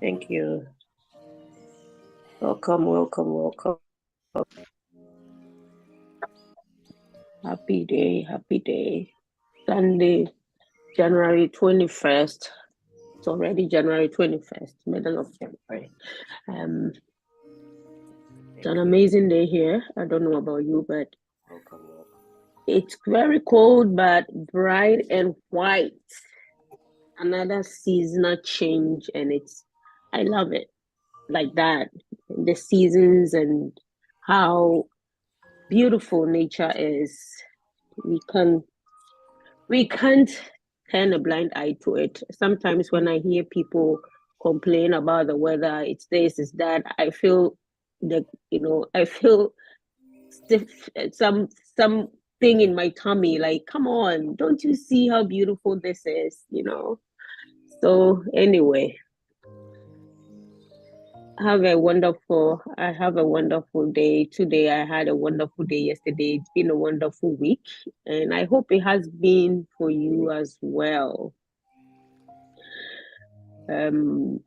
Thank you. Welcome, welcome, welcome. Happy day, happy day. Sunday, January 21st. It's already January 21st, middle of January. It's an amazing day here. I don't know about you, but it's very cold, but bright and white. Another seasonal change, and I love it like that. The seasons and how beautiful nature is. We can't turn a blind eye to it. Sometimes when I hear people complain about the weather, it's this, it's that, I feel I feel stiff, something in my tummy, like, come on, don't you see how beautiful this is? So anyway, I have a wonderful day today. I had a wonderful day yesterday. It's been a wonderful week, and I hope it has been for you as well. I'm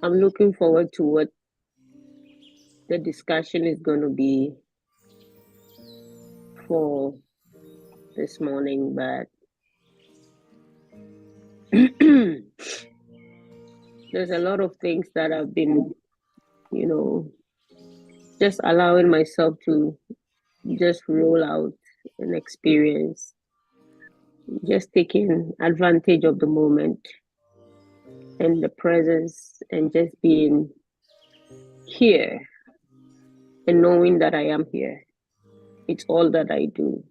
looking forward to what the discussion is going to be for this morning, but there's a lot of things that I've been, just allowing myself to just roll out and experience, just taking advantage of the moment and the presence and just being here and knowing that I am here. It's all that I do.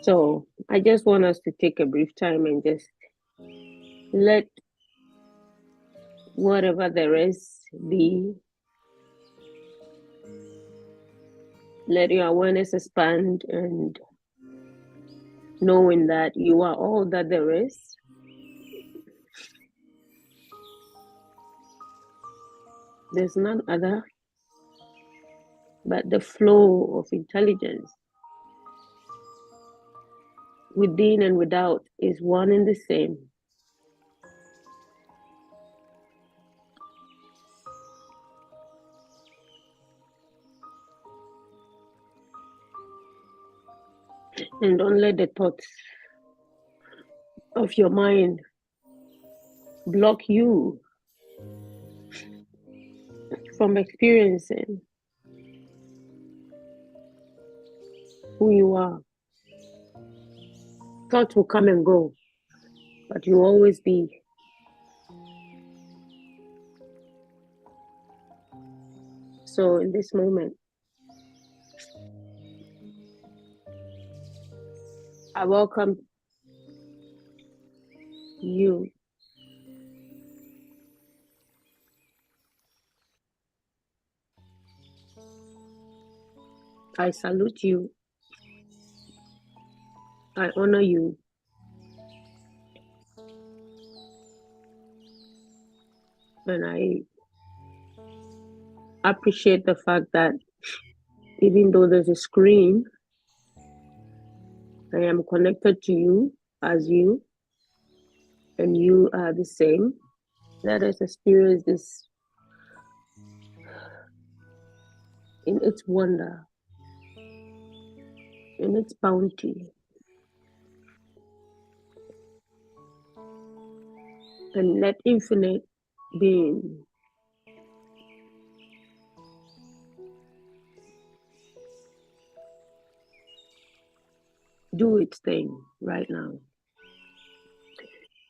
So I just want us to take a brief time and just let whatever there is be. Let your awareness expand, and knowing that you are all that there is. There's none other, but the flow of intelligence within and without is one and the same. And don't let the thoughts of your mind block you from experiencing who you are. Thoughts will come and go, but you'll always be. So in this moment, I welcome you. I salute you. I honor you. And I appreciate the fact that even though there's a screen, I am connected to you as you, and you are the same. Let us experience this in its wonder, in its bounty, and let infinite being do its thing right now.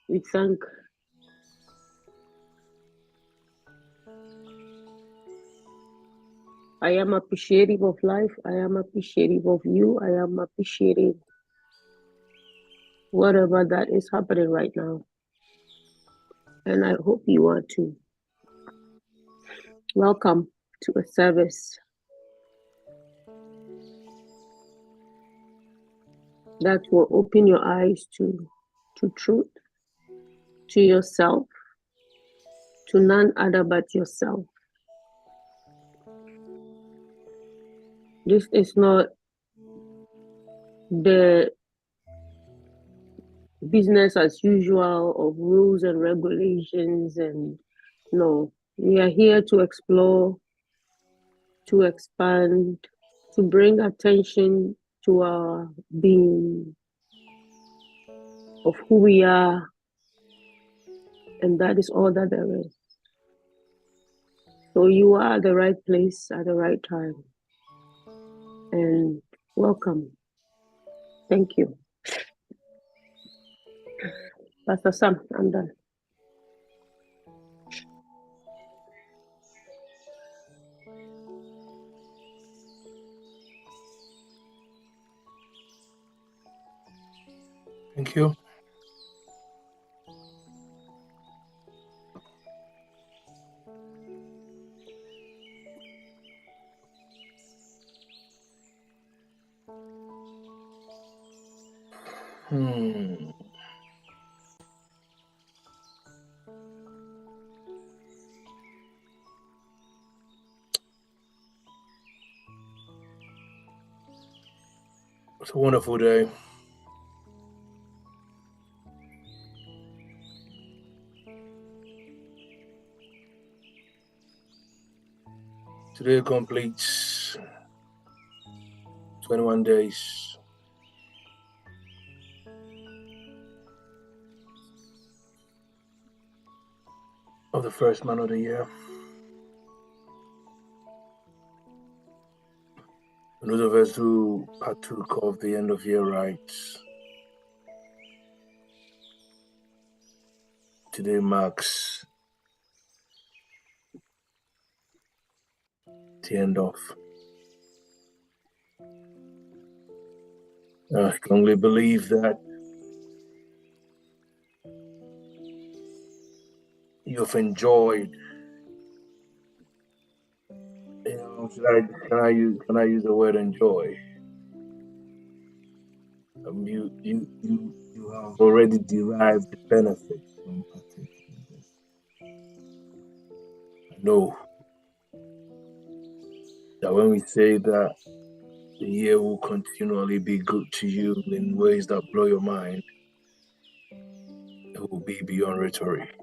We thank I am appreciative of life. I am appreciative of you. I am appreciative whatever that is happening right now. And I hope you are too. Welcome to a service that will open your eyes to truth, to yourself, to none other but yourself. This is not the business as usual of rules and regulations, and no, we are here to explore, to expand, to bring attention to our being, of who we are, and that is all that there is. So you are at the right place at the right time, and welcome. Thank you. Pastor Sam, I'm done. Thank you. It's a wonderful day. Today completes 21 days of the first month of the year. And those of us who partook of the end of year rites, today marks the end of. I strongly believe that you've enjoyed. Can I use the word enjoy? You have already derived the benefits from partaking in this. I know that when we say that the year will continually be good to you in ways that blow your mind, it will be beyond rhetoric.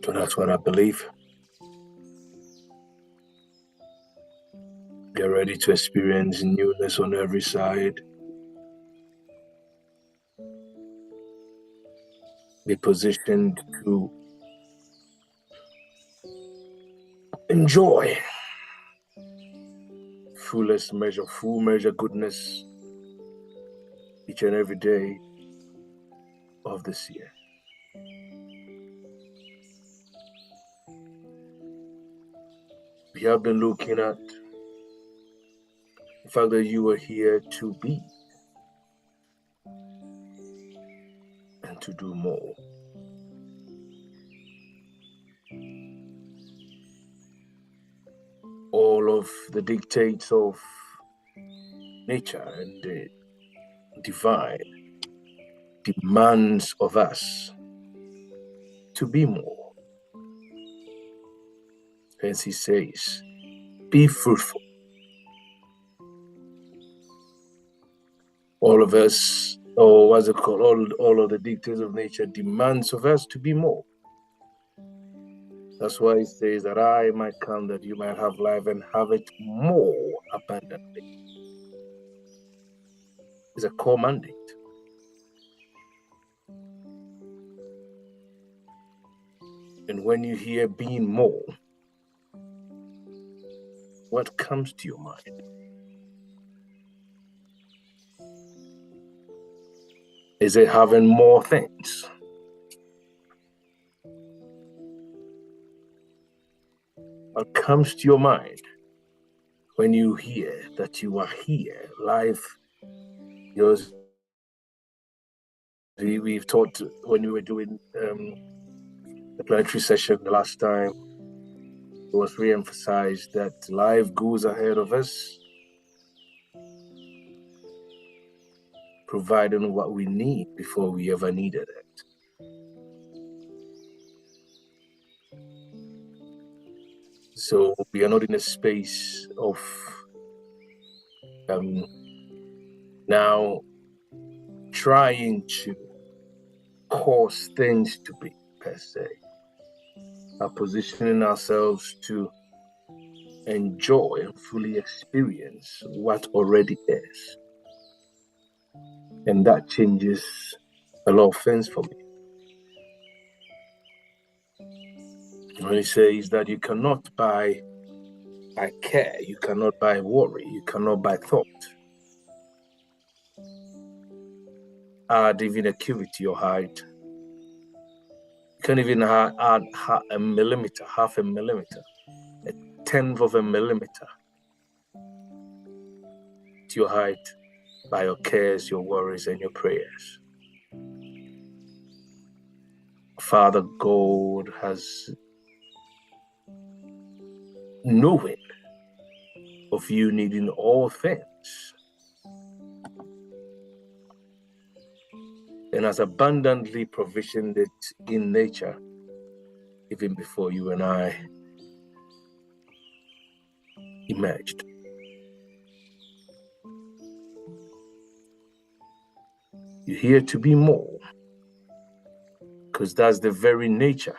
So that's what I believe. Get ready to experience newness on every side. Be positioned to enjoy full measure goodness each and every day of this year. We have been looking at the fact that you are here to be and to do more. All of the dictates of nature and the divine demands of us to be more. Hence he says, be fruitful. All of us, or what's it called, all of the dictates of nature demands of us to be more. That's why he says that I might come that you might have life and have it more abundantly. It's a core mandate. And when you hear being more, what comes to your mind? Is it having more things? What comes to your mind when you hear that you are here, life, yours? We've talked when we were doing the planetary session the last time. It was re-emphasized that life goes ahead of us, providing what we need before we ever needed it. So we are not in a space of now trying to cause things to be per se. Are positioning ourselves to enjoy and fully experience what already is. And that changes a lot of things for me. When he says that you cannot buy care, you cannot buy worry, you cannot buy thought. Add even a cubit or height. You can't even add a millimeter, half a millimeter, a tenth of a millimeter to your height by your cares, your worries, and your prayers. Father God has knowing of you needing all things and has abundantly provisioned it in nature even before you and I emerged. You're here to be more because that's the very nature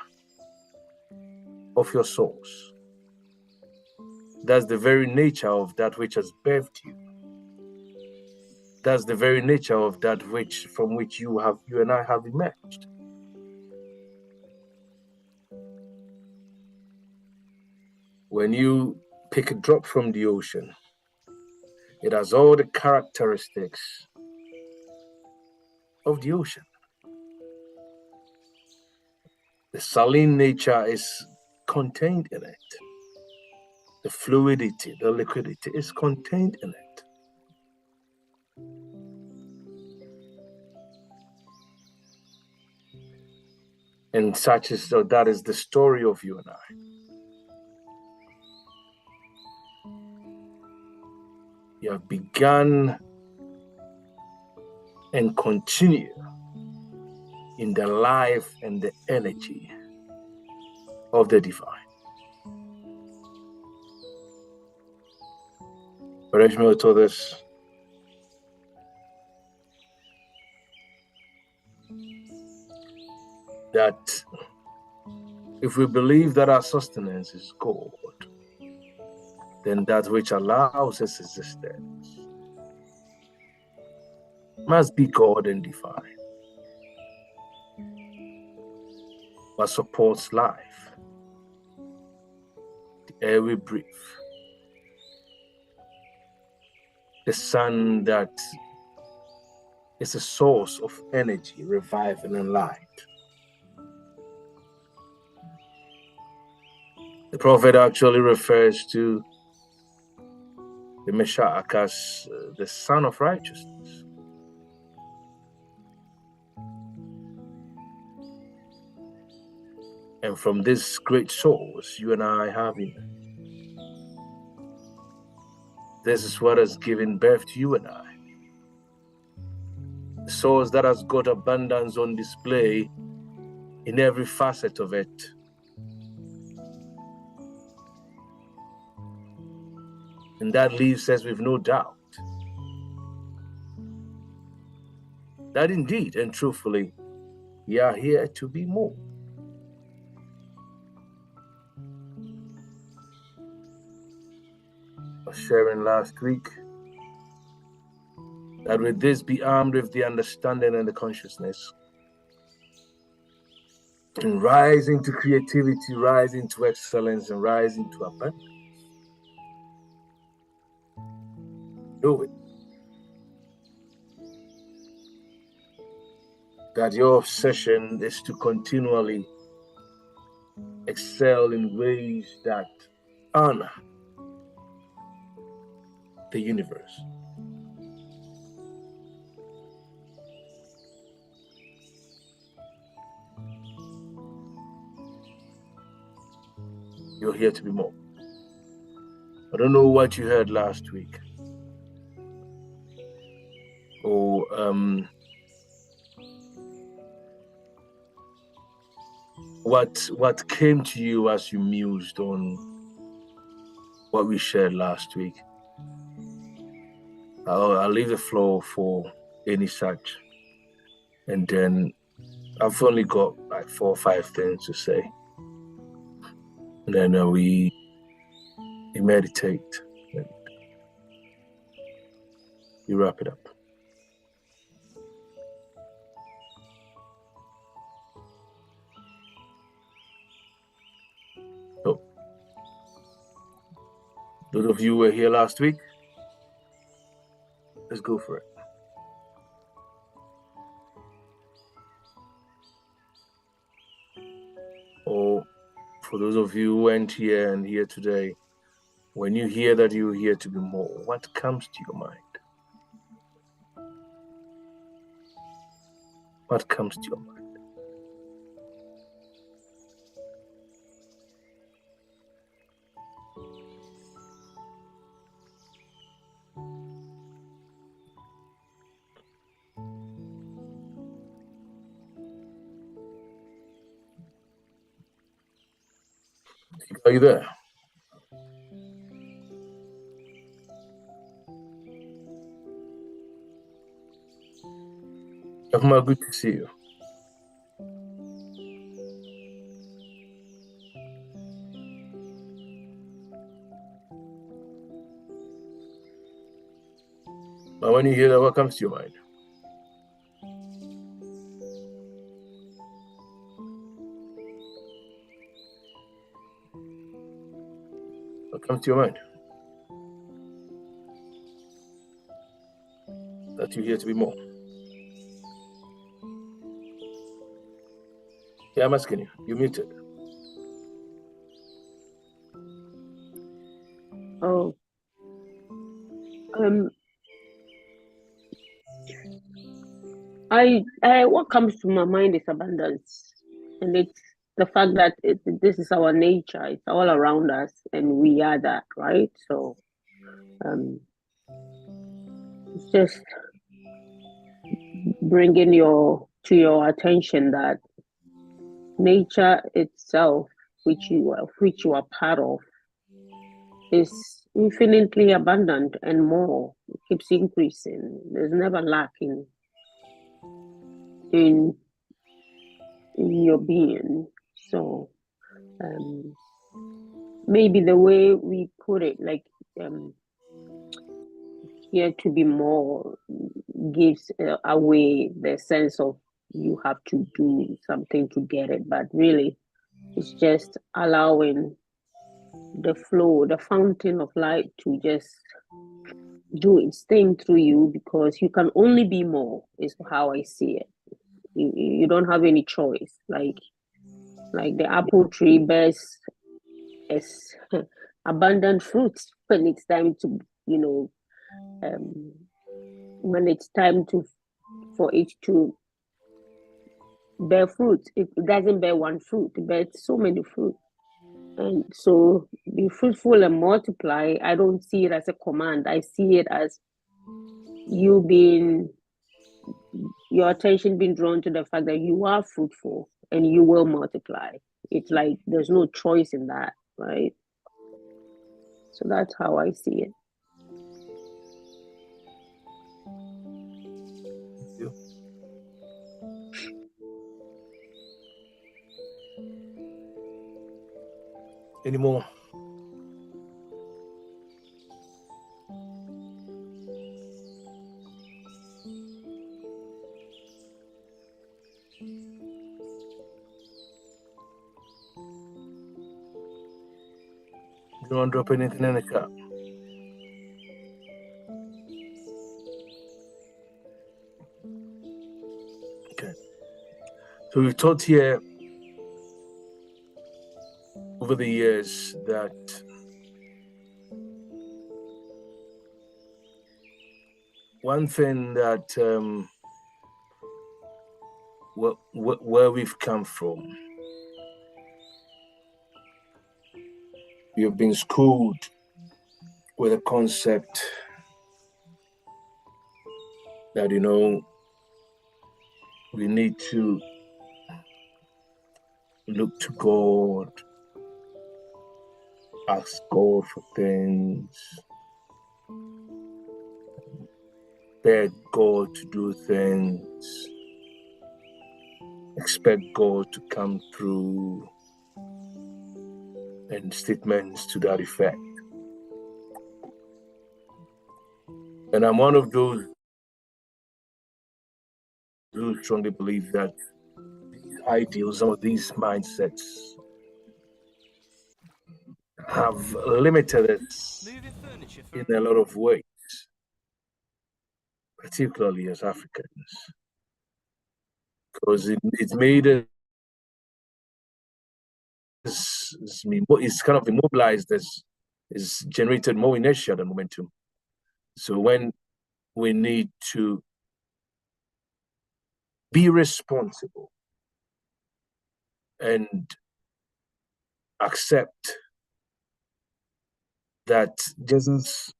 of your source. That's the very nature of that which has birthed you. That's the very nature of that which from which you and I have emerged. When you pick a drop from the ocean, it has all the characteristics of the ocean. The saline nature is contained in it. The fluidity, the liquidity is contained in it. And that is the story of you and I. You have begun and continue in the life and the energy of the divine. But Ishmael told us that if we believe that our sustenance is God, then that which allows its existence must be God and divine. What supports life, the air we breathe, the sun that is a source of energy, revival, and light. The prophet actually refers to the Messiah as the Son of Righteousness. And from this great source you and I have in. This is what has given birth to you and I. The source that has got abundance on display in every facet of it. And that leaves us with no doubt that indeed and truthfully, we are here to be more. I was sharing last week that with this be armed with the understanding and the consciousness, and rise into creativity, rise into excellence, and rise into abundance. Know it. That your obsession is to continually excel in ways that honor the universe. You're here to be more. I don't know what you heard last week, or what came to you as you mused on what we shared last week. I'll leave the floor for any such, and then I've only got like 4 or 5 things to say, and then we meditate and we wrap it up. So, those of you who were here last week, let's go for it. Or for those of you who weren't here and here today, when you hear that you're here to be more, what comes to your mind? What comes to your mind? Are you there? Afma, good to see you. But when you hear that, what comes to your mind? What comes to your mind? That you're here to be more. Yeah, I'm asking you. You're muted. Oh, what comes to my mind is abundance, and it's the fact that this is our nature. It's all around us, and we are that, right? So, it's just bringing to your attention that nature itself, which you are part of, is infinitely abundant and more. It keeps increasing. There's never lacking in your being. So maybe the way we put it, like here to be more, gives away the sense of you have to do something to get it, but really it's just allowing the flow, the fountain of light to just do its thing through you, because you can only be more, is how I see it. You don't have any choice. Like the apple tree bears as abundant fruits when it's time to, when it's time for it to bear fruit. It doesn't bear one fruit, it bears so many fruit. And so be fruitful and multiply. I don't see it as a command. I see it as you being, your attention being drawn to the fact that you are fruitful and you will multiply. It's like there's no choice in that, right? So that's how I see it. Thank you. Any more? You want to drop anything in the chat? Okay. So we've taught here over the years that one thing that where we've come from, we have been schooled with a concept that, we need to look to God ask God for things, beg God to do things, expect God to come through, and statements to that effect. And I'm one of those who strongly believe that these ideals, some of these mindsets have limited us in a lot of ways, particularly as Africans, because it made us, it's kind of immobilized us, it's generated more inertia than momentum. So when we need to be responsible and accept that Jesus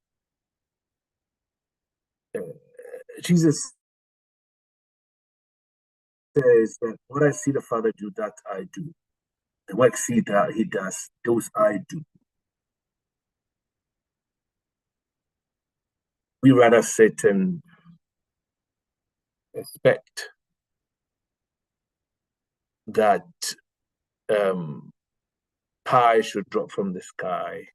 says that what I see the Father do, that I do. The work see that he does, those I do. We rather sit and expect that pie should drop from the sky.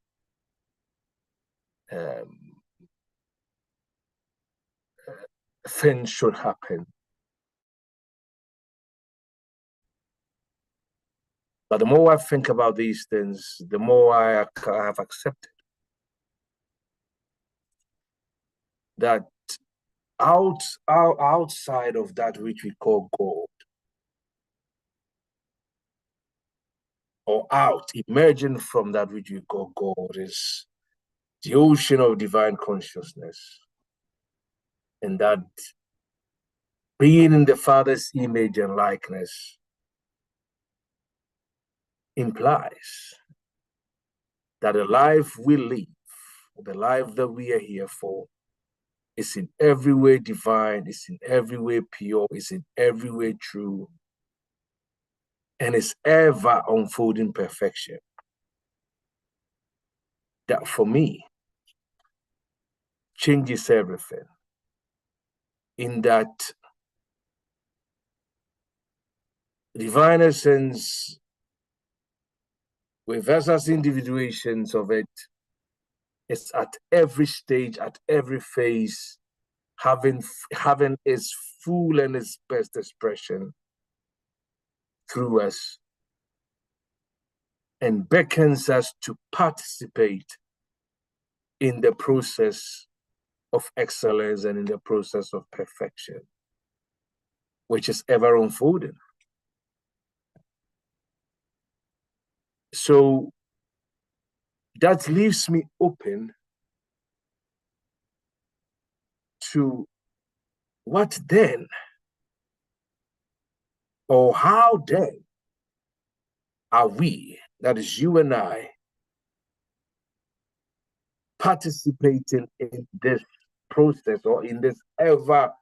Things should happen. But the more I think about these things, the more I have accepted that outside of that which we call God, or emerging from that which we call God, is the ocean of divine consciousness. And that being in the Father's image and likeness implies that the life we live, the life that we are here for, is in every way divine, is in every way pure, is in every way true, and is ever unfolding perfection. That for me changes everything, in that divine essence, with us as individuations of it, is at every stage, at every phase, having its full and its best expression through us, and beckons us to participate in the process of excellence and in the process of perfection, which is ever unfolding. So that leaves me open to what then, or how then are we, that is you and I, participating in this process, or in this ever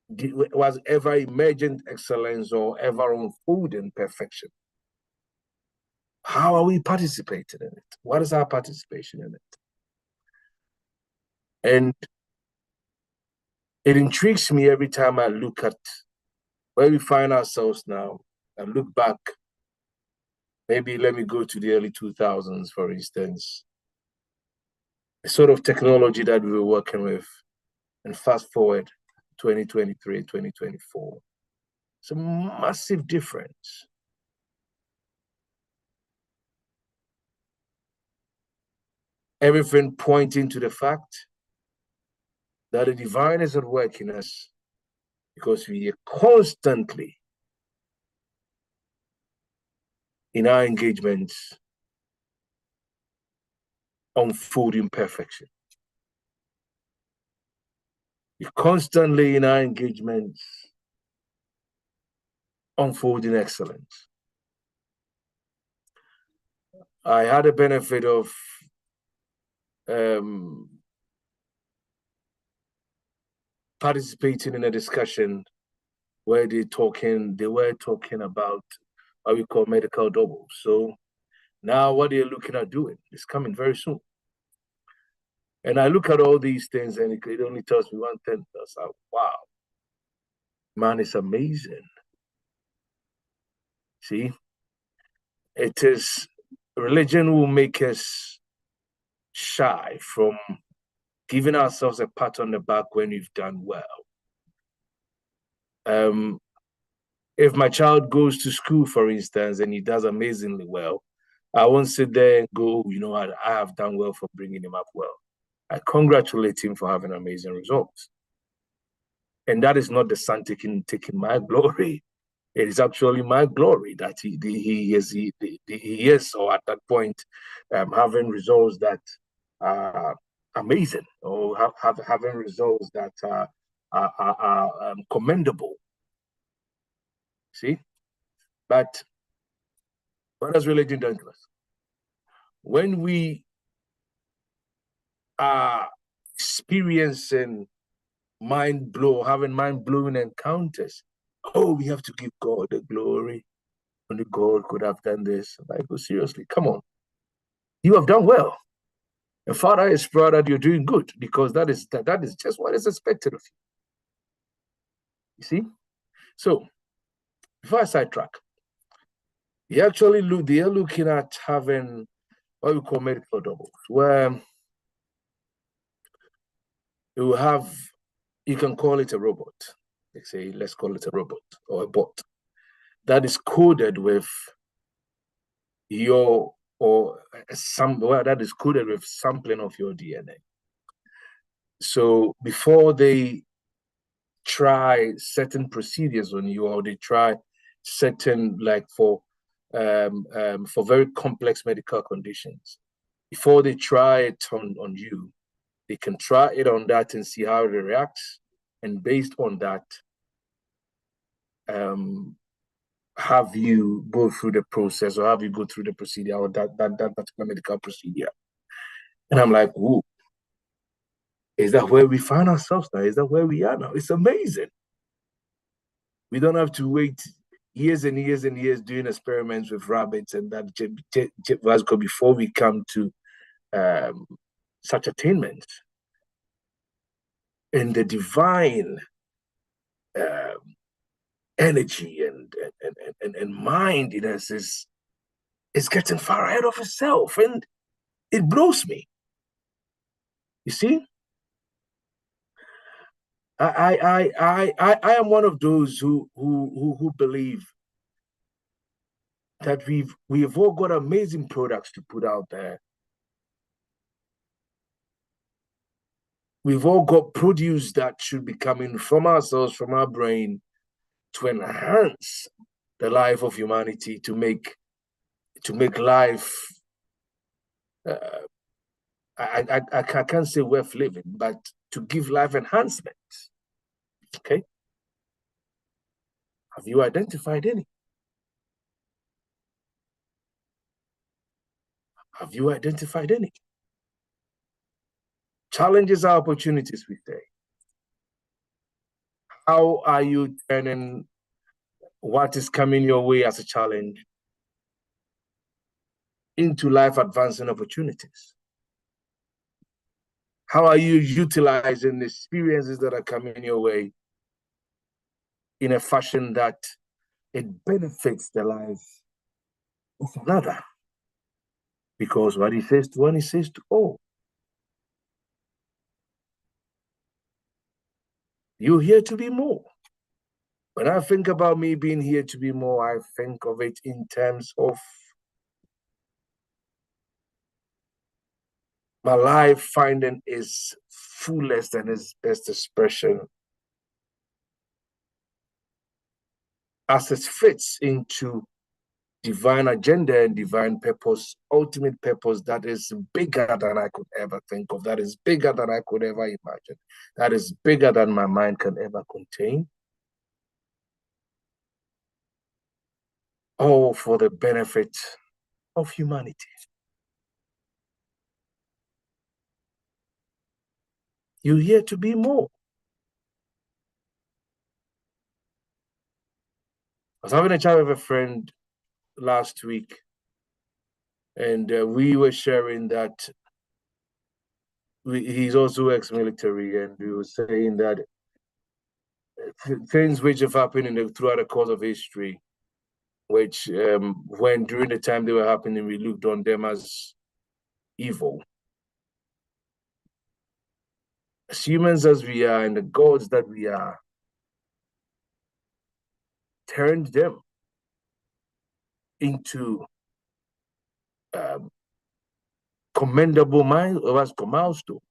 emergent excellence or ever unfolding perfection? How are we participating in it? What is our participation in it? And it intrigues me every time I look at where we find ourselves now and look back. Maybe let me go to the early 2000s, for instance, the sort of technology that we were working with, and fast forward 2023, 2024. It's a massive difference. Everything pointing to the fact that the divine is at work in us, because we are constantly in our engagements unfolding perfection. We're constantly in our engagements unfolding excellence. I had a benefit of participating in a discussion where they were talking about what we call medical doubles. So Now, what they're looking at doing is coming very soon. And I look at all these things, and it only tells me one thing. That's like, wow, man, it's amazing. See, it is religion will make us shy from giving ourselves a pat on the back when we've done well. If my child goes to school, for instance, and he does amazingly well, I won't sit there and go, I have done well for bringing him up well. I congratulate him for having amazing results. And that is not the son taking my glory. It is actually my glory that he is, or at that point, having results that are amazing, or having results that are commendable. See, but what has religion done to us? When we are experiencing having mind-blowing encounters, oh, we have to give God the glory. Only God could have done this. Like, oh, seriously, come on. You have done well. And Father is proud that you're doing good, because that is just what is expected of you. You see? So, before I sidetrack, they are looking at having what we call medical doubles, where you can call it a robot. They say, let's call it a robot or a bot that is coded with that is coded with sampling of your DNA. So before they try certain procedures on you, or they try certain, like for very complex medical conditions, before they try it on you, they can try it on that and see how it reacts, and based on that, have you go through the process, or have you go through the procedure, or that particular medical procedure. And I'm like, ooh, is that where we find ourselves now? Is that where we are now? It's amazing. We don't have to wait years and years and years doing experiments with rabbits and that before we come to such attainment. And the divine energy and mind in us is getting far ahead of itself, and it blows me. You see, I am one of those who believe that we've all got amazing products to put out there. We've all got produce that should be coming from ourselves, from our brain, to enhance the life of humanity, to make life. I can't say worth living, but to give life enhancement. Okay. Have you identified any? Have you identified any? Challenges are opportunities, we say. How are you turning what is coming your way as a challenge into life advancing opportunities? How are you utilizing the experiences that are coming your way in a fashion that it benefits the life of another? Because what he says to one, he says to all. You're here to be more. When I think about me being here to be more, I think of it in terms of my life finding its fullest and its best expression as it fits into divine agenda and divine purpose, ultimate purpose that is bigger than I could ever think of, that is bigger than I could ever imagine, that is bigger than my mind can ever contain. All for the benefit of humanity. You're here to be more. I was having a chat with a friend last week, And we were sharing that he's also ex-military, and we were saying that things which have happened throughout the course of history, which when during the time they were happening, we looked on them as evil. As humans as we are, and the gods that we are, turned them into commendable milestones.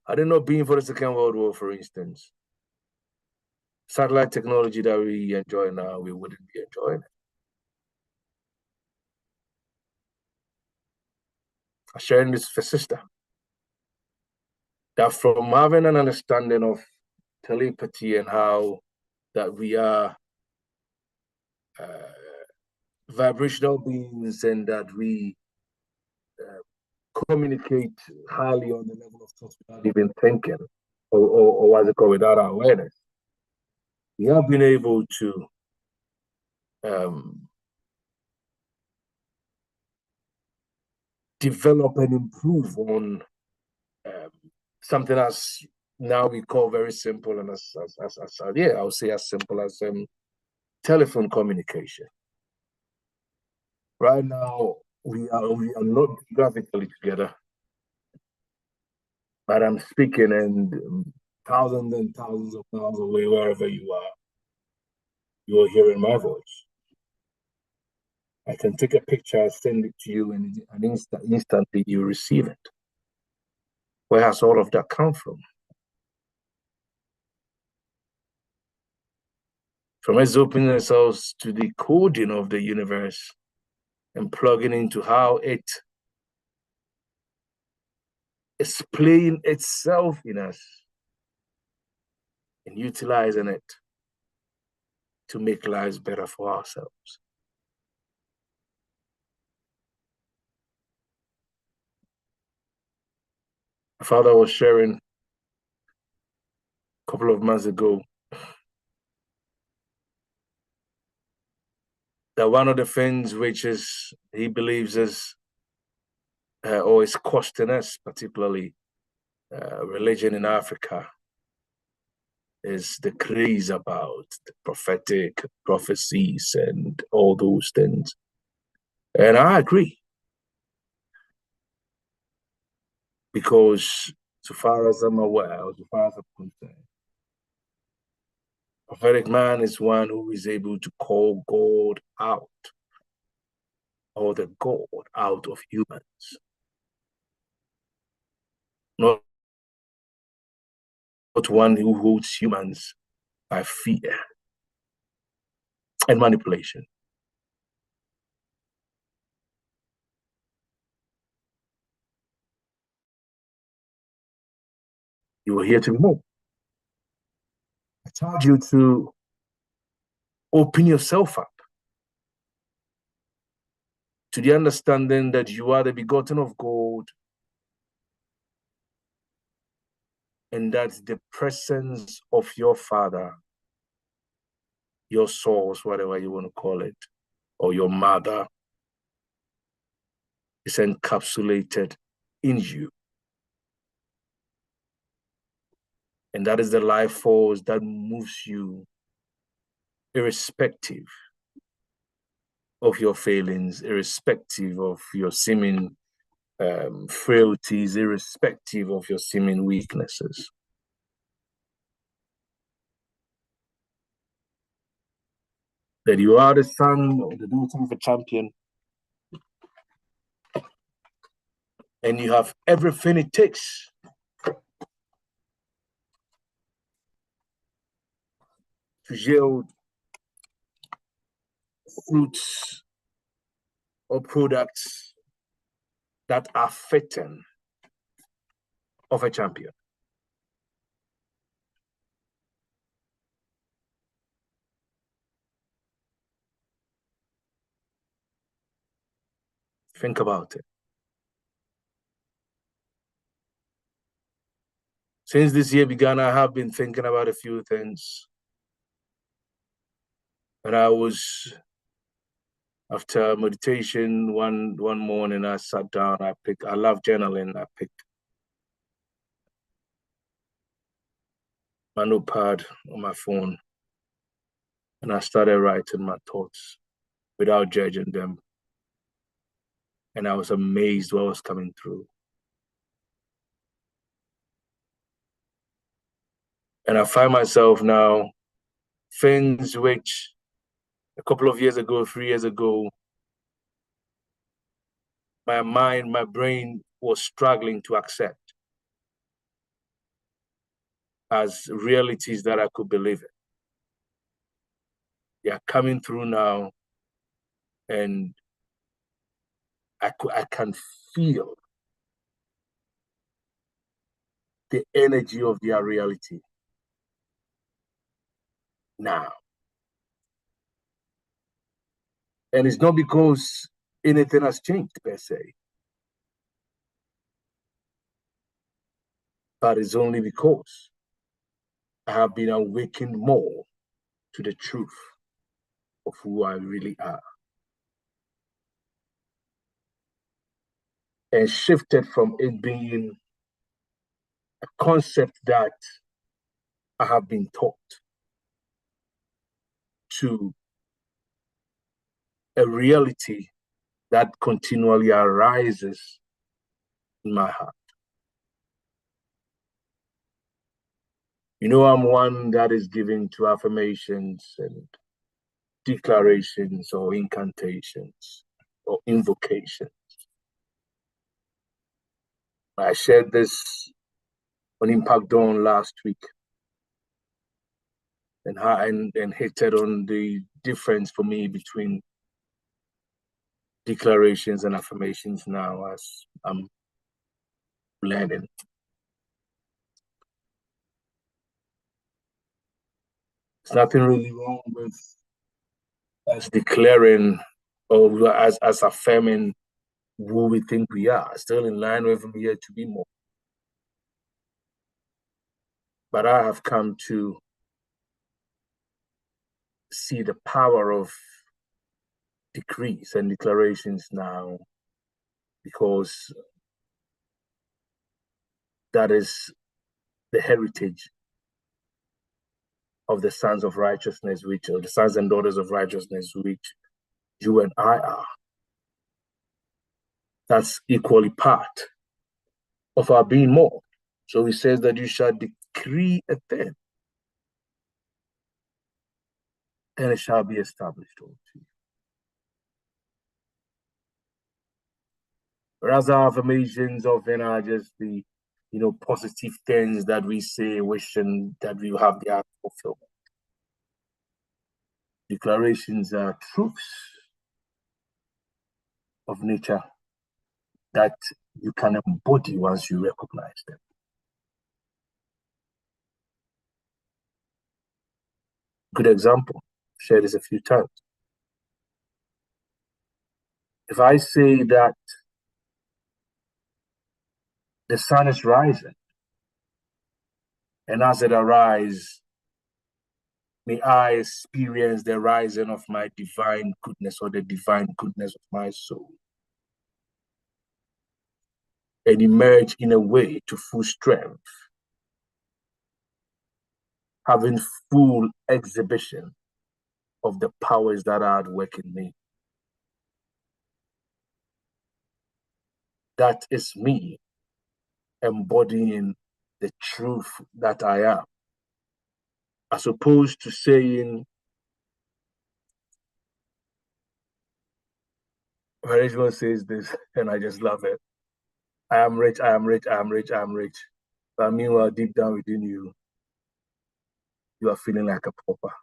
Had it not been for the Second World War, for instance, satellite technology that we enjoy now, we wouldn't be enjoying it. I'm sharing this with sister. That from having an understanding of telepathy and how that we are vibrational beings and that we communicate highly on the level of thought without even thinking, or what's it called, without our awareness. We have been able to develop and improve on something as now we call very simple, and as yeah, I would say as simple as telephone communication. Right now, we are not graphically together, but I'm speaking, and thousands and thousands of miles away, wherever you are hearing my voice. I can take a picture, send it to you, and instantly you receive it. Where has all of that come from? From us opening ourselves to the coding of the universe and plugging into how it is playing itself in us and utilizing it to make lives better for ourselves. My father was sharing a couple of months ago that one of the things which is he believes is or is costing us, particularly religion in Africa, is the craze about the prophetic prophecies and all those things. And I agree. Because so far as I'm aware, or so far as I'm concerned, prophetic man is one who is able to call God out, or the God out of humans. Not one who holds humans by fear and manipulation. You are here to know. I charge you to open yourself up to the understanding that you are the begotten of God, and that the presence of your Father, your source, whatever you want to call it, or your mother, is encapsulated in you. And that is the life force that moves you irrespective of your failings, irrespective of your seeming frailties, irrespective of your seeming weaknesses. That you are the son or the daughter of a champion, and you have everything it takes to yield fruits or products that are fitting of a champion. Think about it. Since this year began, I have been thinking about a few things. And I was After meditation, one morning, I sat down. I love journaling. I picked my notepad on my phone, and I started writing my thoughts without judging them. And I was amazed what was coming through. And I find myself now, things which a couple of years ago, 3 years ago, my mind, my brain was struggling to accept as realities that I could believe in. They are coming through now, and I can feel the energy of their reality now. And it's not because anything has changed per se, but it's only because I have been awakened more to the truth of who I really are, and shifted from it being a concept that I have been taught to a reality that continually arises in my heart. You know, I'm one that is given to affirmations and declarations or incantations or invocations. I shared this on Impact Dawn last week, and hinted on the difference for me between declarations and affirmations now as I'm learning. There's nothing really wrong with us declaring or as affirming who we think we are, still in line with we are to be more. But I have come to see the power of decrees and declarations now, because that is the heritage of the sons of righteousness, which are the sons and daughters of righteousness, which you and I are. That's equally part of our being more. So he says that you shall decree a thing, and it shall be established unto you. Whereas our affirmations often are just the, positive things that we say, wishing that we have the fulfillment. Declarations are truths of nature that you can embody once you recognize them. Good example, shared this a few times. If I say that the sun is rising, and as it arises, may I experience the rising of my divine goodness or the divine goodness of my soul, and emerge in a way to full strength, having full exhibition of the powers that are at work in me. That is me embodying the truth that I am, as opposed to saying, Varejman says this, and I just love it. I am rich, I am rich, I am rich, I am rich. But meanwhile, deep down within you, you are feeling like a pauper.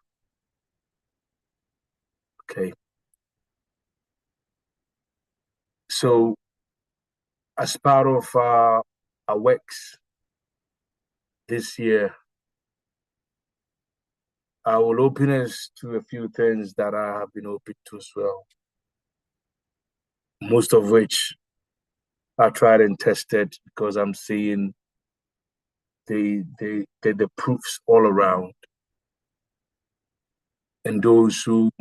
Okay. So, as part of our works this year, I will open us to a few things that I have been open to as well. Most of which I tried and tested because I'm seeing the proofs all around. And those who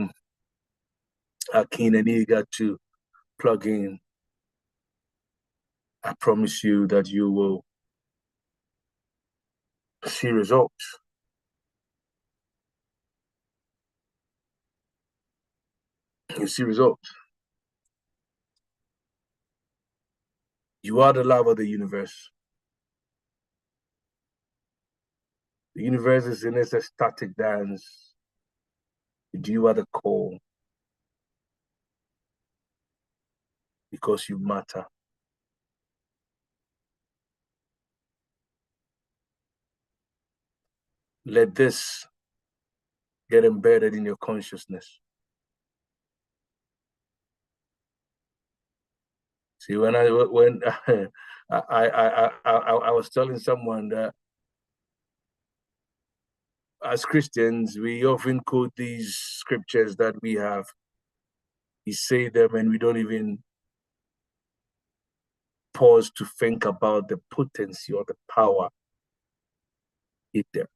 are keen and eager to plug in, I promise you that you will see results. You see results. You are the love of the universe. The universe is in its ecstatic dance. You are the core because you matter. Let this get embedded in your consciousness. See, when I I was telling someone that as Christians, we often quote these scriptures that we have. We say them and we don't even pause to think about the potency or the power in them. It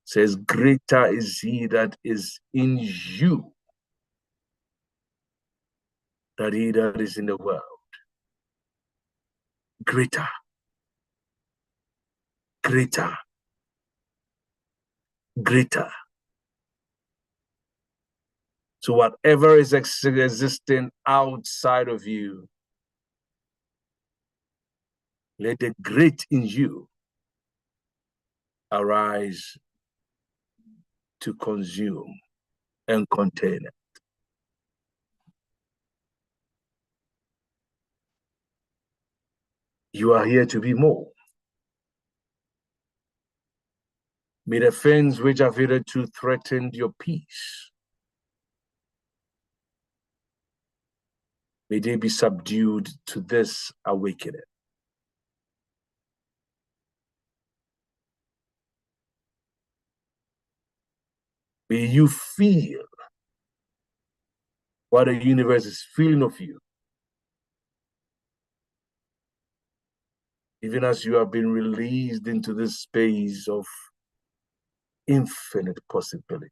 says, greater is he that is in you than he that is in the world. Greater. Greater. Greater. So whatever is existing outside of you, let the great in you arise to consume and contain it. You are here to be more. May the things which have hitherto threatened your peace, may they be subdued to this awakening. May you feel what the universe is feeling of you, even as you have been released into this space of infinite possibilities.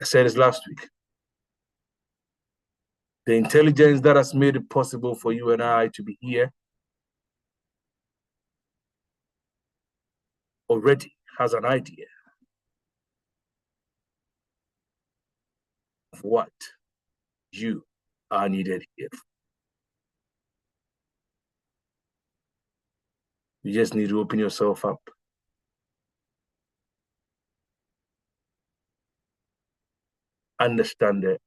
I said this last week. The intelligence that has made it possible for you and I to be here already has an idea of what you are needed here for. You just need to open yourself up. Understand it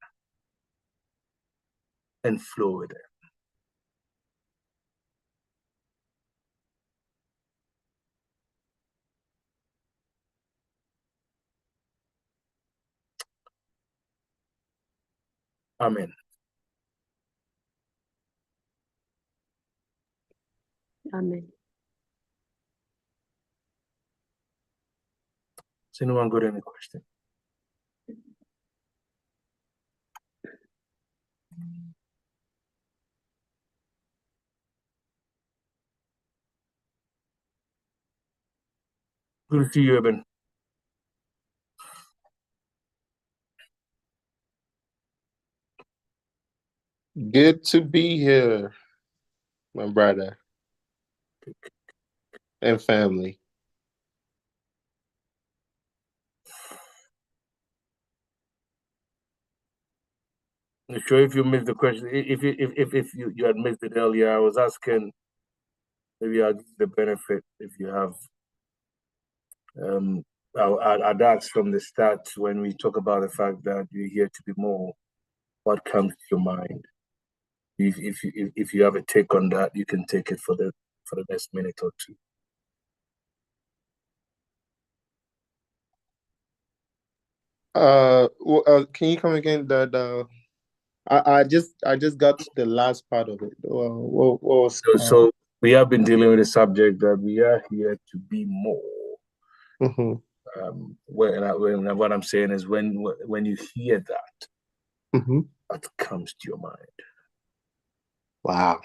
and flow with it. Amen. Amen. Has anyone got any question? Good to see you, Eben. Good to be here, my brother and family. I'm sure if you missed the question, if you had missed it earlier, I was asking, maybe I'll give the benefit if you have. I'd ask from the start when we talk about the fact that you're here to be more, what comes to your mind? If you have a take on that, you can take it for the next minute or two. Can you come again? I just got the last part of it. What was So we have been dealing with the subject that we are here to be more. mhm. What I'm saying is when you hear that, Mhm. what comes to your mind? Wow.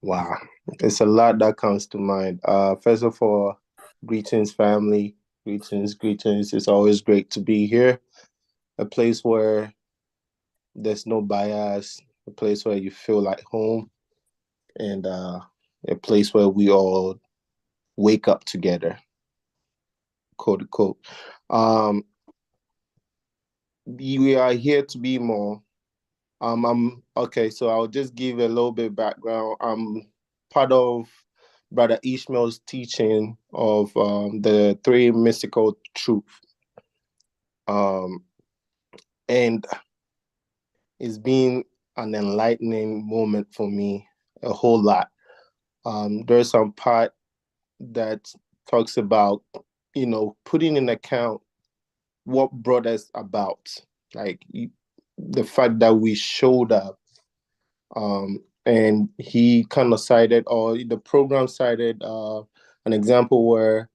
Wow. It's a lot that comes to mind. First of all, greetings, family. Greetings, greetings. It's always great to be here. A place where there's no bias, a place where you feel like home, and a place where we all wake up together, quote unquote. Um, we are here to be more. I'm okay, so I'll just give a little bit background. I'm part of Brother Ishmael's teaching of the three mystical truth. And it's been an enlightening moment for me, a whole lot. There's some part that talks about, putting in account what brought us about, like the fact that we showed up. And he kind of cited, or the program cited, an example where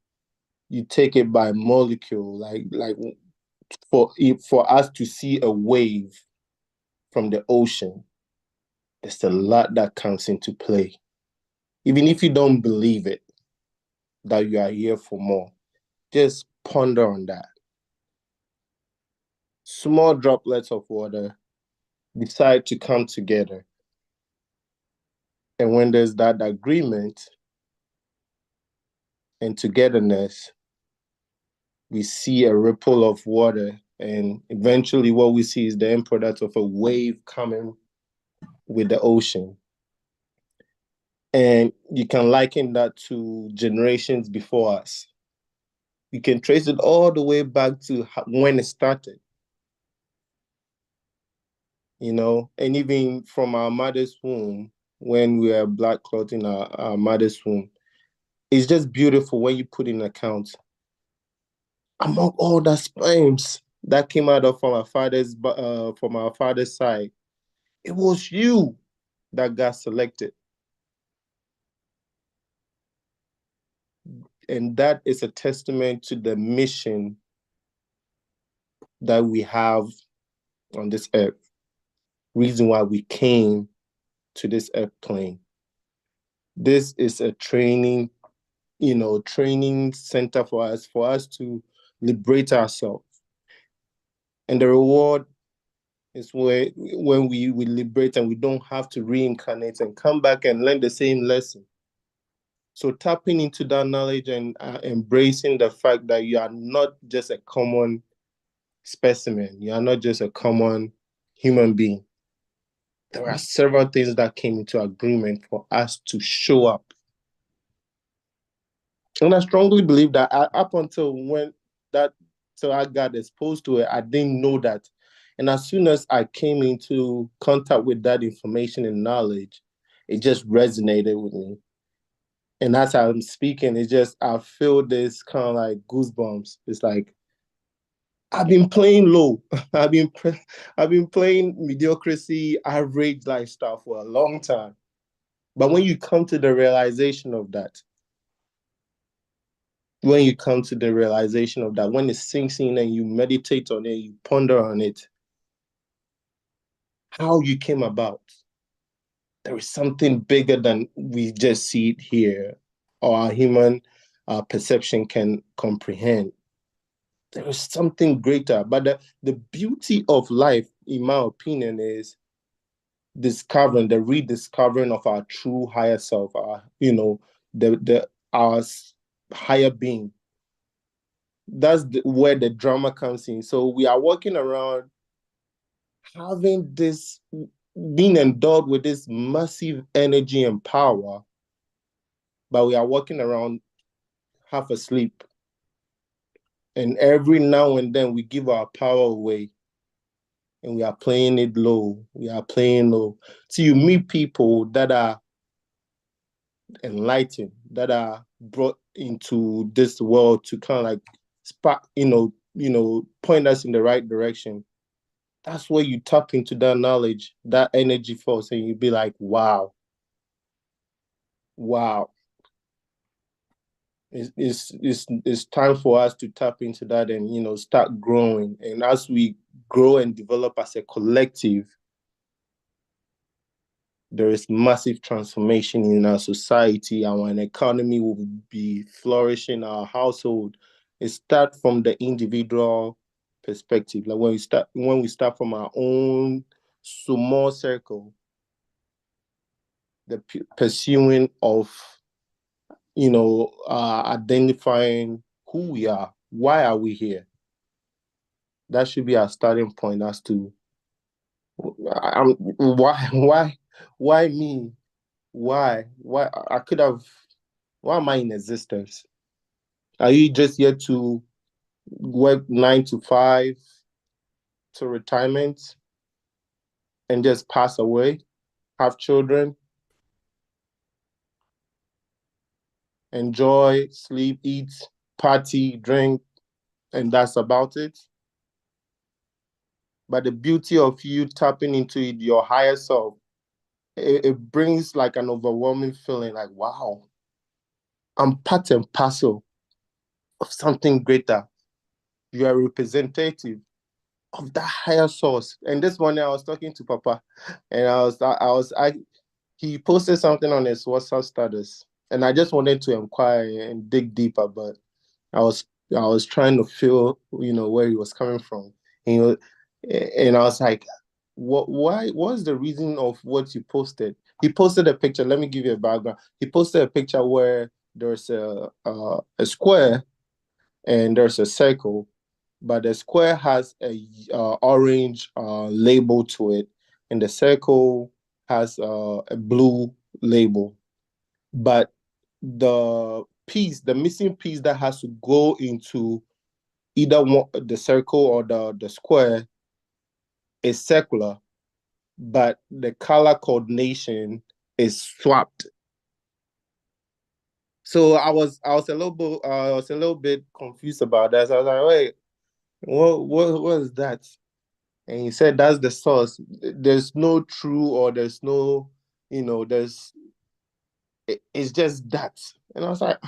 you take it by molecule, like for us to see a wave from the ocean, there's a lot that comes into play. Even if you don't believe it, that you are here for more, just ponder on that. Small droplets of water decide to come together. And when there's that agreement and togetherness, we see a ripple of water. And eventually, what we see is the end product of a wave coming with the ocean. And you can liken that to generations before us. You can trace it all the way back to when it started, and even from our mother's womb, when we were black cloth in our mother's womb. It's just beautiful when you put in account among all the sperms that came out of from our father's side, it was you that got selected. And that is a testament to the mission that we have on this earth. Reason why we came to this earth plane. This is a training center for us to liberate ourselves. And the reward is when we liberate and we don't have to reincarnate and come back and learn the same lesson. So tapping into that knowledge and embracing the fact that you are not just a common specimen, you are not just a common human being. There are several things that came into agreement for us to show up. And I strongly believe that up until so I got exposed to it, I didn't know that. And as soon as I came into contact with that information and knowledge, it just resonated with me. And as I'm speaking, I feel this kind of like goosebumps. It's like I've been playing low. I've been playing mediocrity, average lifestyle for a long time. But when you come to the realization of that, when it sinks in and you meditate on it, you ponder on it, how you came about, there is something bigger than we just see it here, or our human perception can comprehend. There is something greater. But the beauty of life, in my opinion, is the rediscovering of our true higher self, our higher being. That's where the drama comes in. So we are walking around having this, being endowed with this massive energy and power, but we are walking around half asleep. And every now and then we give our power away and we are playing it low. We are playing low. So you meet people that are enlightened, that are brought into this world to kind of like spark, point us in the right direction. That's where you tap into that knowledge, that energy force, and you be like, wow. It's time for us to tap into that and start growing. And as we grow and develop as a collective, there is massive transformation in our society. Our economy will be flourishing. Our household. It starts from the individual perspective. Like when we start from our own small circle, the pursuing of identifying who we are, why are we here. That should be our starting point as to why me, why I could have, why am I in existence? Are you just here to work 9 to 5 to retirement and just pass away, have children, enjoy, sleep, eat, party, drink, and that's about it? But the beauty of you tapping into it, your higher self, it brings like an overwhelming feeling like, wow, I'm part and parcel of something greater. You are representative of that higher source. And this morning I was talking to Papa, and he posted something on his WhatsApp status, and I just wanted to inquire and dig deeper, but I was trying to feel, where he was coming from. And, and I was like, what's the reason of what you posted? He posted a picture. Let me give you a background. He posted a picture where there's a square and there's a circle, but the square has a orange label to it, and the circle has a blue label. But the missing piece that has to go into either one, the circle or the square, is circular, but the color coordination is swapped. So I was a little bit confused about that. So I was like, wait, what is that? And he said that's the source. There's no true, or there's no, it's just that. And I was like,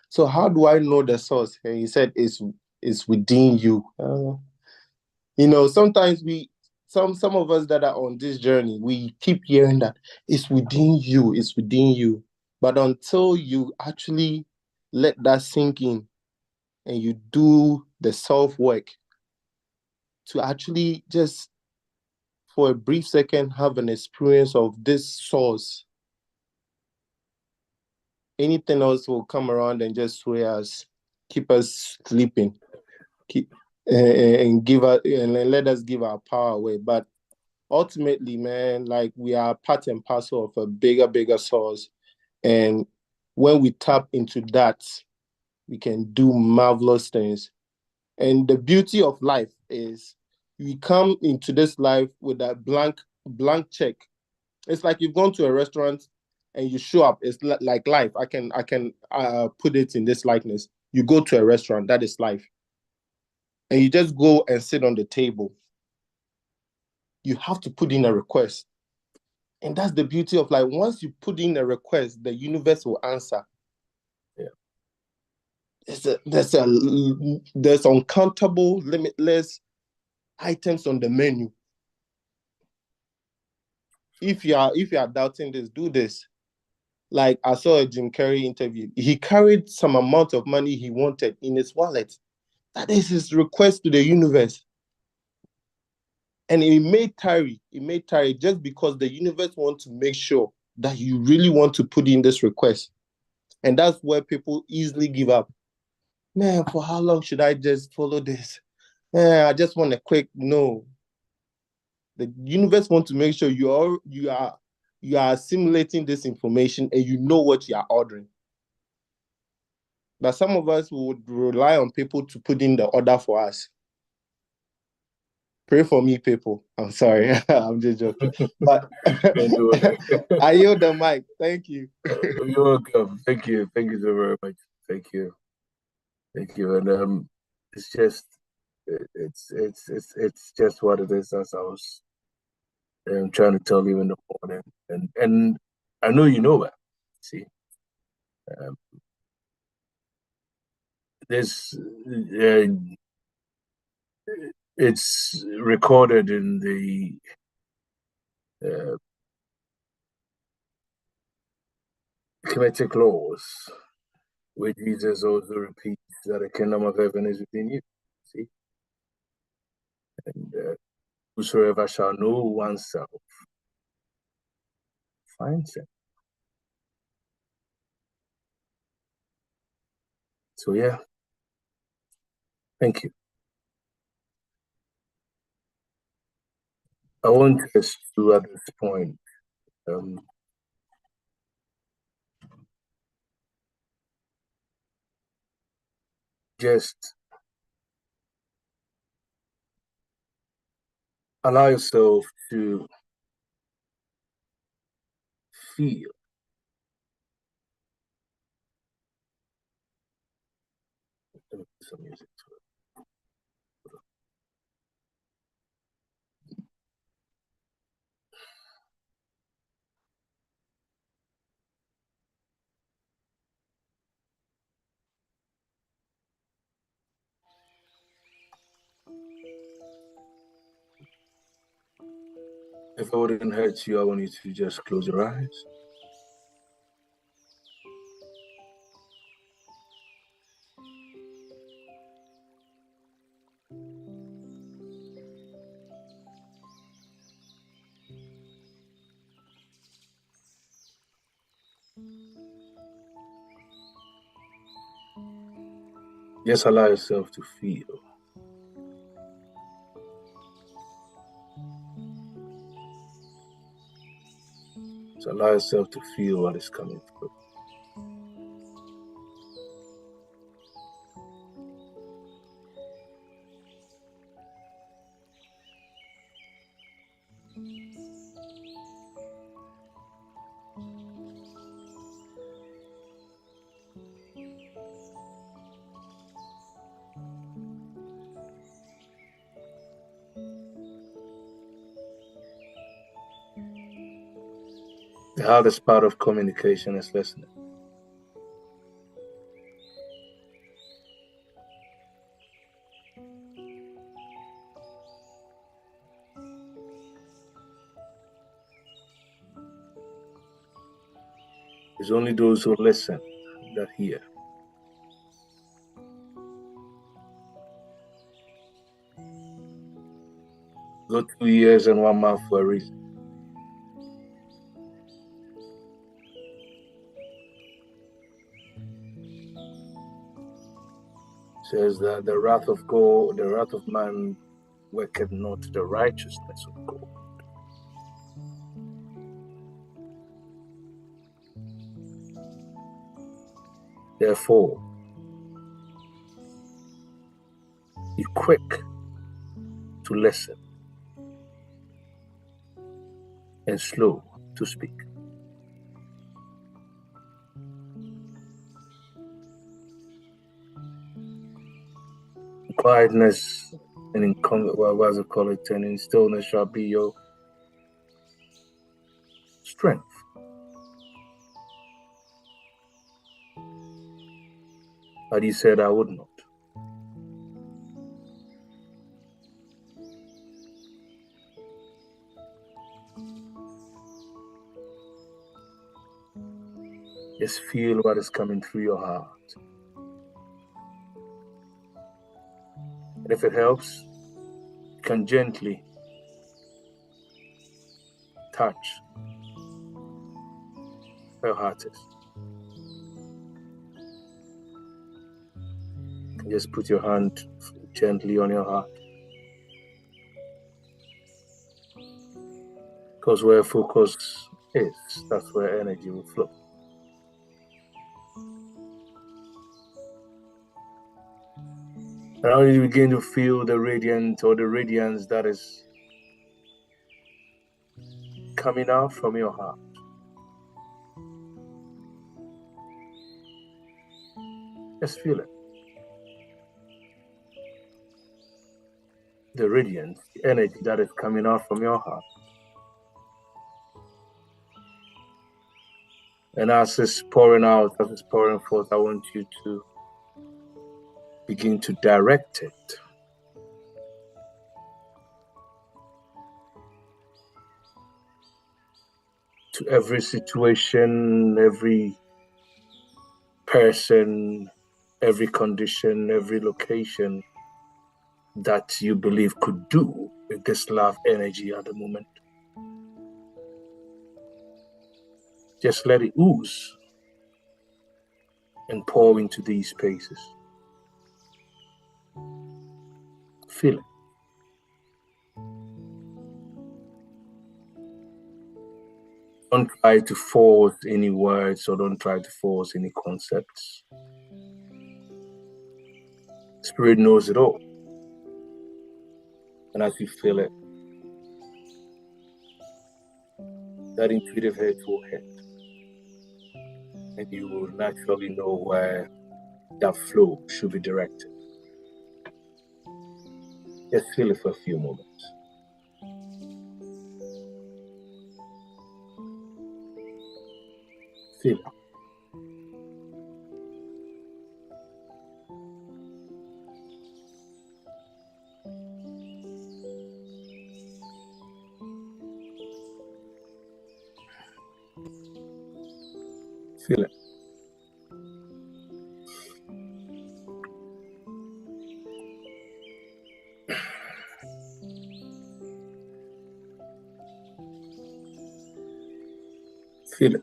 so how do I know the source? And he said it's within you. Sometimes some of us that are on this journey, we keep hearing that it's within you, it's within you. But until you actually let that sink in and you do the self work to actually just for a brief second have an experience of this source, anything else will come around and just sway us, keep us sleeping, keep and give us and let us give our power away. But ultimately, man, like we are part and parcel of a bigger source. And when we tap into that, we can do marvelous things. And the beauty of life is we come into this life with a blank check. It's like you've gone to a restaurant and you show up. It's like life. I can put it in this likeness. You go to a restaurant, that is life. And you just go and sit on the table. You have to put in a request. And that's the beauty of life. Once you put in a request, the universe will answer. Yeah. There's uncountable, limitless items on the menu. If you are doubting this, do this. Like I saw a Jim Carrey interview. He carried some amount of money he wanted in his wallet. That is his request to the universe. And it made tarry just because the universe wants to make sure that you really want to put in this request. And that's where people easily give up. Man, for how long should I just follow this? I just want a quick no. The universe wants to make sure you are assimilating this information and you know what you are ordering. But some of us would rely on people to put in the order for us. Pray for me, people. I'm sorry. I'm just joking. But I yield the mic. Thank you. You're welcome. Thank you. Thank you so very much. Thank you. Thank you. And it's just it's just what it is, as I was trying to tell you in the morning. And I know you know that. See. This it's recorded in the Kemetic laws, where Jesus also repeats that the kingdom of heaven is within you. See? And whosoever shall know oneself finds him. So yeah, thank you. I want us to, at this point, just allow yourself to feel. Let me put some music to it. If I wouldn't hurt you, I want you to just close your eyes. Just allow yourself to feel. So allow yourself to feel what is coming through. The hardest part of communication is listening. It's only those who listen that hear. Go 2 years and 1 month for a reason. Says that the wrath of God, the wrath of man worketh not the righteousness of God. Therefore, be quick to listen and slow to speak. Quietness and in stillness shall be your strength. But he said, I would not. Just feel what is coming through your heart. And if it helps, you can gently touch where your heart is. You can just put your hand gently on your heart. Because where focus is, that's where energy will flow. Now you begin to feel the radiant or the radiance that is coming out from your heart. Just feel it. The radiance, the energy that is coming out from your heart. And as it's pouring out, as it's pouring forth, I want you to begin to direct it to every situation, every person, every condition, every location that you believe could do with this love energy at the moment. Just let it ooze and pour into these spaces. Feel it. Don't try to force any words or don't try to force any concepts. Spirit knows it all. And as you feel it, that intuitive head will hit. And you will naturally know where that flow should be directed. Just feel it for a few moments. Feel it. Feel it. Feel it.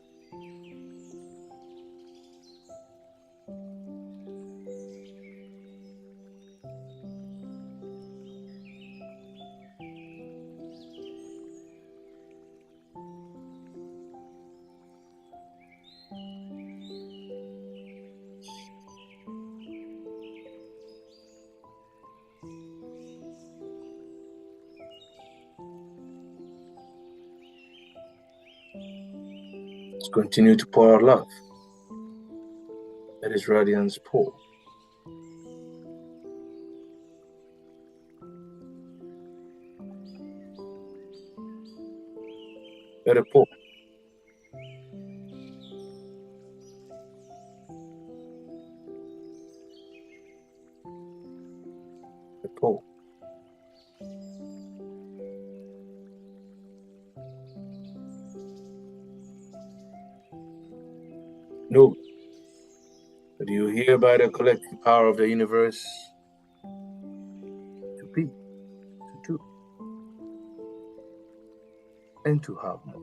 Let's continue to pour our love. Let His radiance pour. Let it pour. Let it pour. Know that you hear by the collective power of the universe to be, to do, and to have more.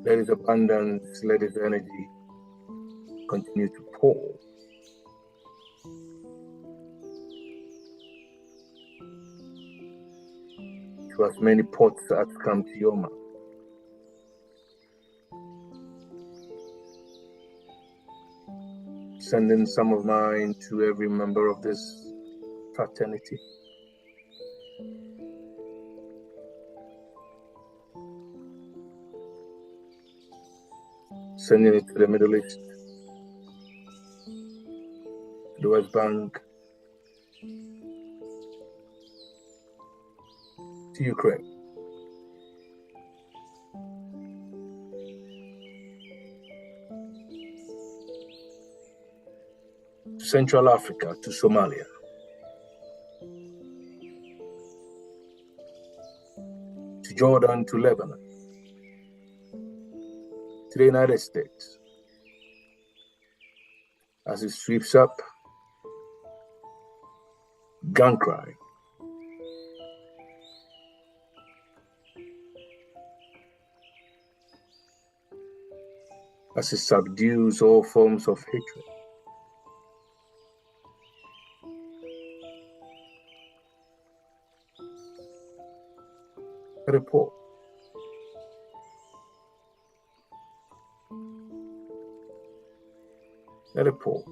Let His abundance, let His energy continue to pour. To as many pots as come to your mouth. Sending some of mine to every member of this fraternity. Sending it to the Middle East, to the West Bank, to Ukraine. To Central Africa, to Somalia. To Jordan, to Lebanon. To the United States. As it sweeps up, gun cry. As it subdues all forms of hatred. Let it pour. Let it pour.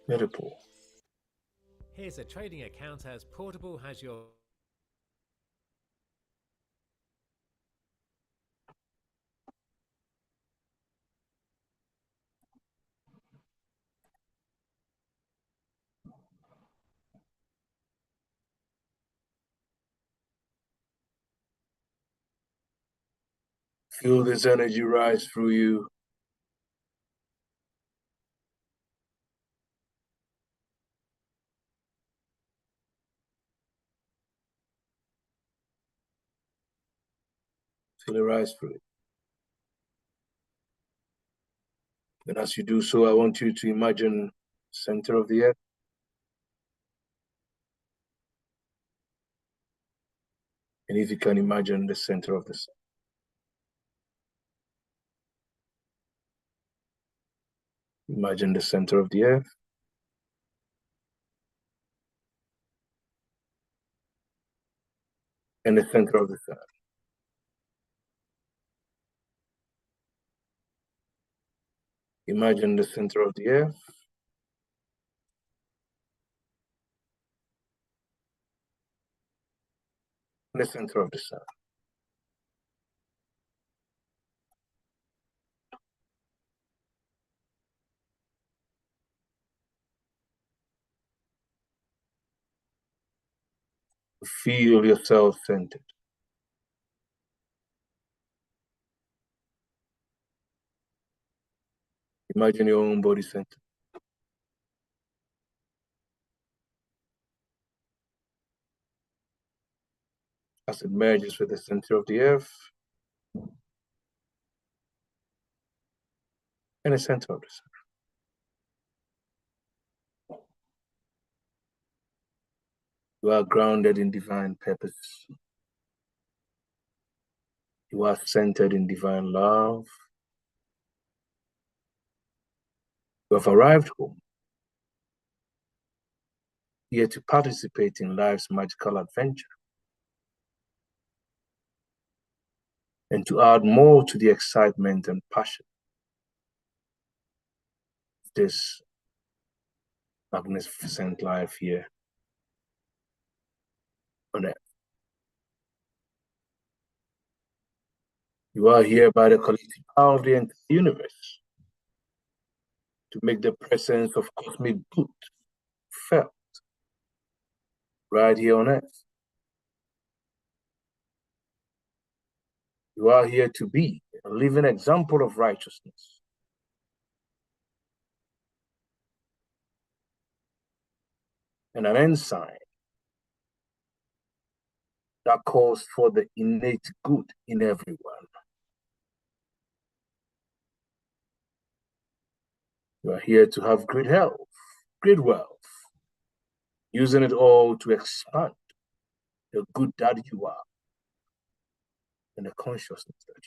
Let it pour. Here's a trading account as portable as your Feel this energy rise through you. Feel it rise through it. And as you do so, I want you to imagine the center of the earth. And if you can imagine the center of the sun. Imagine the center of the earth. And the center of the sun. Imagine the center of the earth. And the center of the sun. Feel yourself centered. Imagine your own body centered. As it merges with the center of the earth and the center of the sun. You are grounded in divine purpose. You are centered in divine love. You have arrived home, here to participate in life's magical adventure and to add more to the excitement and passion of this magnificent life here on earth. You are here by the collective power of the entire universe to make the presence of cosmic good felt right here on earth. You are here to be a living example of righteousness. And an ensign that calls for the innate good in everyone. You are here to have great health, great wealth, using it all to expand the good that you are and the consciousness that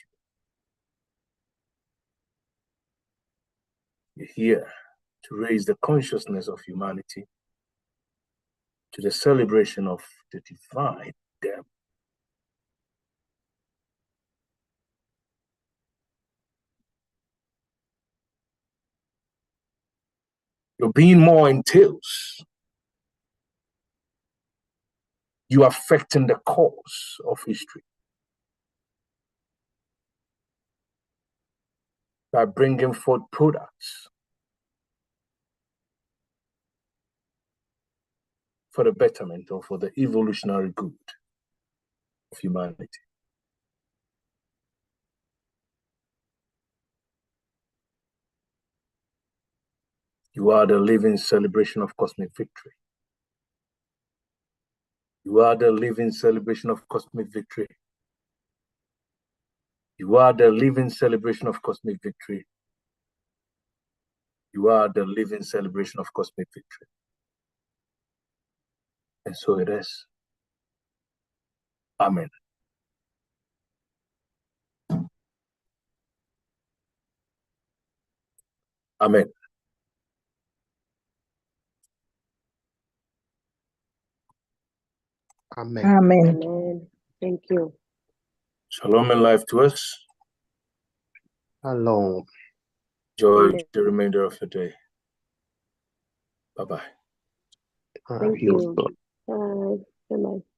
you are. You're here to raise the consciousness of humanity to the celebration of the divine them. Your being more entails you affecting the course of history by bringing forth products for the betterment or for the evolutionary good of humanity. You are the living celebration of cosmic victory. You are the living celebration of cosmic victory. You are the living celebration of cosmic victory. You are the living celebration of cosmic victory. And so it is. Amen. Amen. Amen. Amen. Amen. Thank you. Shalom and life to us. Shalom. Enjoy Amen. the remainder of the day. Bye-bye. Thank you. Bye. Bye-bye.